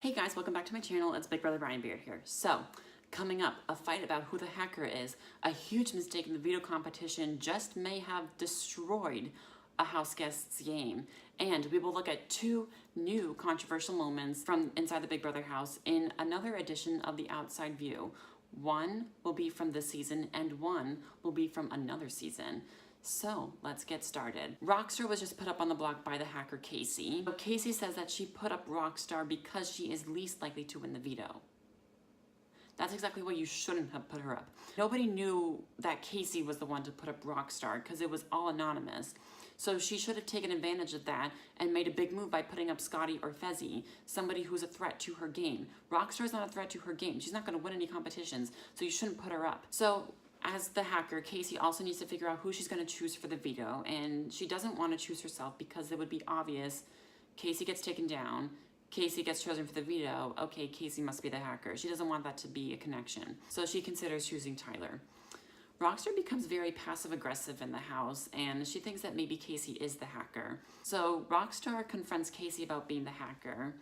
Hey guys, welcome back to my channel. It's Big Brother Brian Beard here. So, coming up, a fight about who the hacker is. A huge mistake in the veto competition just may have destroyed a house guest's game. And we will look at two new controversial moments from inside the Big Brother house in another edition of The Outside View. One will be from this season and one will be from another season. So let's get started. Rockstar was just put up on the block by the hacker Casey. Casey says that she put up Rockstar because she is least likely to win the veto. That's exactly why you shouldn't have put her up. Nobody knew that Casey was the one to put up Rockstar because it was all anonymous. So she should have taken advantage of that and made a big move by putting up Scotty or Fezzi, somebody who's a threat to her game. Rockstar's not a threat to her game. She's not going to win any competitions, so you shouldn't put her up. So as the hacker, Casey also needs to figure out who she's going to choose for the veto, and she doesn't want to choose herself because it would be obvious. Casey gets taken down, Casey gets chosen for the veto, okay, Casey must be the hacker. She doesn't want that to be a connection, so she considers choosing Tyler. Rockstar becomes very passive-aggressive in the house, and she thinks that maybe Casey is the hacker. So Rockstar confronts Casey about being the hacker,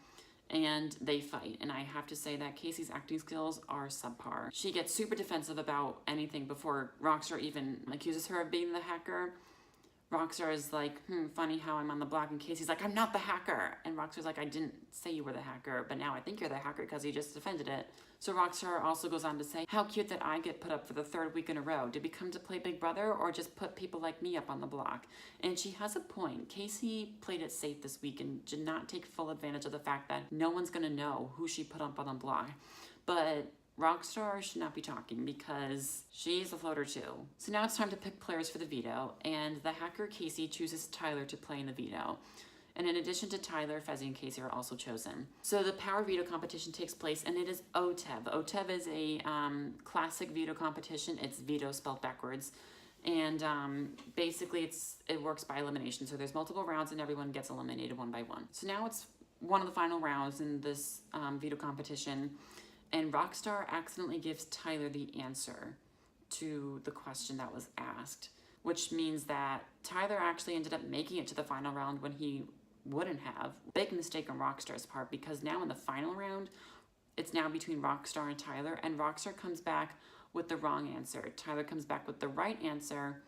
and they fight. And I have to say that Casey's acting skills are subpar. She gets super defensive about anything before Rockstar even accuses her of being the hacker. Rockstar is like, funny how I'm on the block, and Casey's like, I'm not the hacker. And Rockstar's like, I didn't say you were the hacker, but now I think you're the hacker because you just defended it. So Rockstar also goes on to say, how cute that I get put up for the third week in a row. Did we come to play Big Brother or just put people like me up on the block? And she has a point. Casey played it safe this week and did not take full advantage of the fact that no one's gonna know who she put up on the block. But Rockstar should not be talking because she's a floater too. So now it's time to pick players for the veto, and the hacker Casey chooses Tyler to play in the veto. And in addition to Tyler, Fezzi and Casey are also chosen. So the power veto competition takes place, and it is OTEV. OTEV is a classic veto competition. It's veto spelled backwards. And basically it works by elimination. So there's multiple rounds and everyone gets eliminated one by one. So now it's one of the final rounds in this veto competition. And Rockstar accidentally gives Tyler the answer to the question that was asked, which means that Tyler actually ended up making it to the final round when he wouldn't have. Big mistake on Rockstar's part, because now in the final round, it's now between Rockstar and Tyler, and Rockstar comes back with the wrong answer. Tyler comes back with the right answer,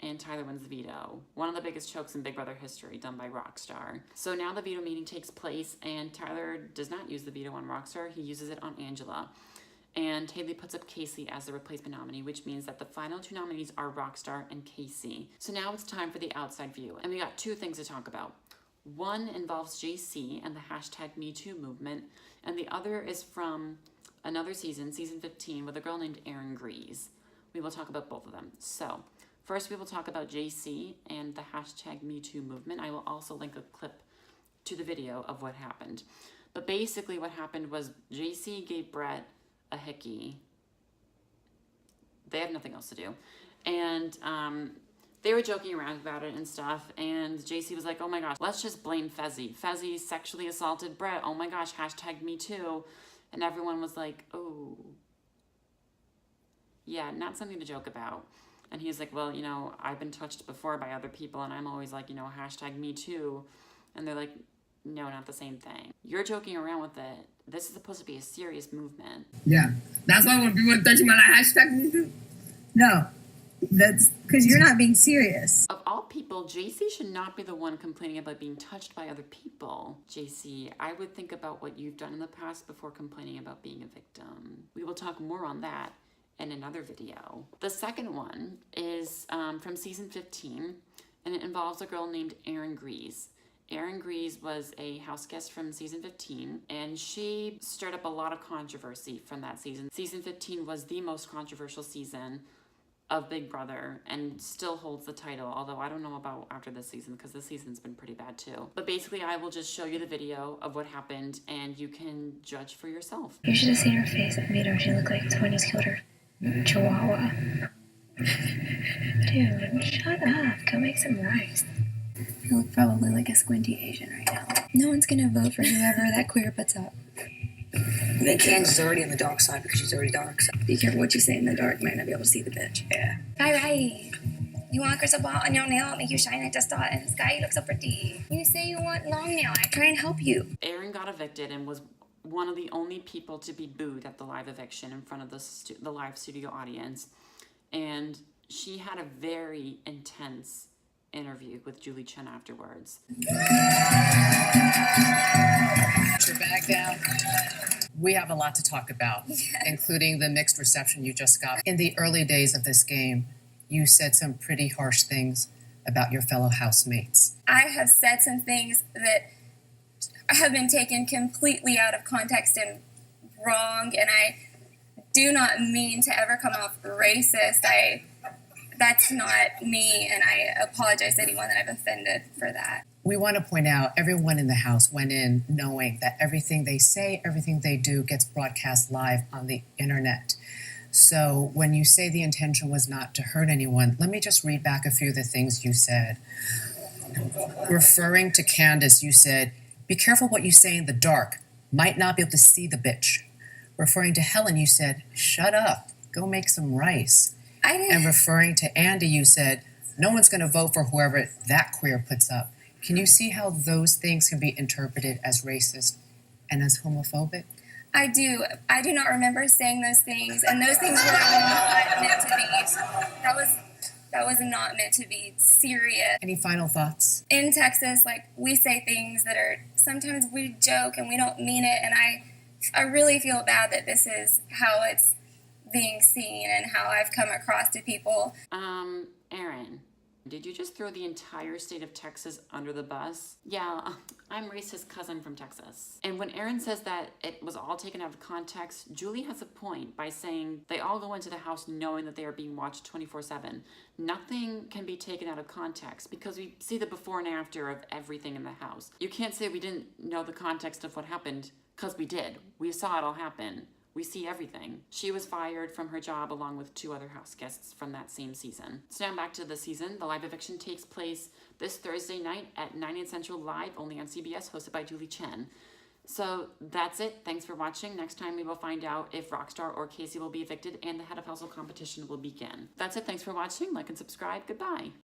and Tyler wins the veto. One of the biggest chokes in Big Brother history done by Rockstar. So now the veto meeting takes place, and Tyler does not use the veto on Rockstar. He uses it on Angela. And Haley puts up Casey as the replacement nominee, which means that the final two nominees are Rockstar and Casey. So now it's time for the outside view. And we got two things to talk about. One involves JC and the hashtag #MeToo movement, and the other is from another season, season 15, with a girl named Aaryn Grease. We will talk about both of them. So first we will talk about JC and the hashtag #MeToo movement. I will also link a clip to the video of what happened. But basically what happened was JC gave Brett a hickey. They have nothing else to do. And they were joking around about it and stuff, and JC was like, oh my gosh, let's just blame Fezzi. Fezzi sexually assaulted Brett. Oh my gosh, hashtag #MeToo. And everyone was like, oh. Yeah, not something to joke about. And he's like, well, you know, I've been touched before by other people, and I'm always like, you know, hashtag #MeToo. And they're like, no, not the same thing. You're joking around with it. This is supposed to be a serious movement. Yeah. That's why when people touch my hashtag #MeToo. No. That's because you're not being serious. Of all people, JC should not be the one complaining about being touched by other people. JC, I would think about what you've done in the past before complaining about being a victim. We will talk more on that in another video. The second one is from season 15, and it involves a girl named Aaryn Grease. Aaryn Grease was a house guest from season 15, and she stirred up a lot of controversy from that season. Season 15 was the most controversial season of Big Brother and still holds the title, although I don't know about after this season because this season's been pretty bad too. But basically I will just show you the video of what happened and you can judge for yourself. You should have seen her face at Vito. She looked like Tony's killed her chihuahua. Dude, shut up. Go make some rice. You look probably like a squinty Asian right now. No one's gonna vote for whoever that queer puts up. Then Kansas is already on the dark side because she's already dark. So be careful what you say in the dark. Might not be able to see the bitch. Yeah. Bye. You want crystal ball on your nail, make you shine like the star in the sky. You look so pretty. You say you want long nail. I try and help you. Aaryn got evicted and was one of the only people to be booed at the live eviction in front of the live studio audience. And she had a very intense interview with Julie Chen afterwards. Put your bag down. We have a lot to talk about, including the mixed reception you just got. In the early days of this game, you said some pretty harsh things about your fellow housemates. I have said some things that have been taken completely out of context and wrong, and I do not mean to ever come off racist. That's not me, and I apologize to anyone that I've offended for that. We want to point out everyone in the house went in knowing that everything they say, everything they do gets broadcast live on the internet. So when you say the intention was not to hurt anyone, let me just read back a few of the things you said. Referring to Candace, you said, "Be careful what you say in the dark. Might not be able to see the bitch." Referring to Helen, you said, "Shut up. Go make some rice." I didn't. And referring to Andy, you said, "No one's going to vote for whoever that queer puts up." Can you see how those things can be interpreted as racist and as homophobic? I do. I do not remember saying those things, and those things were not meant to be. That was not meant to be serious. Any final thoughts? In Texas, like, we say things that are, sometimes we joke and we don't mean it, and I really feel bad that this is how it's being seen and how I've come across to people. Aaryn, did you just throw the entire state of Texas under the bus? Yeah, I'm racist because I'm from Texas. And when Aaryn says that it was all taken out of context, Julie has a point by saying they all go into the house knowing that they are being watched 24/7. Nothing can be taken out of context because we see the before and after of everything in the house. You can't say we didn't know the context of what happened because we did. We saw it all happen. We see everything. She was fired from her job along with 2 other house guests from that same season. So now back to the season. The live eviction takes place this Thursday night at 9 Central live, only on CBS, hosted by Julie Chen. So that's it. Thanks for watching. Next time we will find out if Rockstar or Casey will be evicted and the head of household competition will begin. That's it. Thanks for watching. Like and subscribe. Goodbye.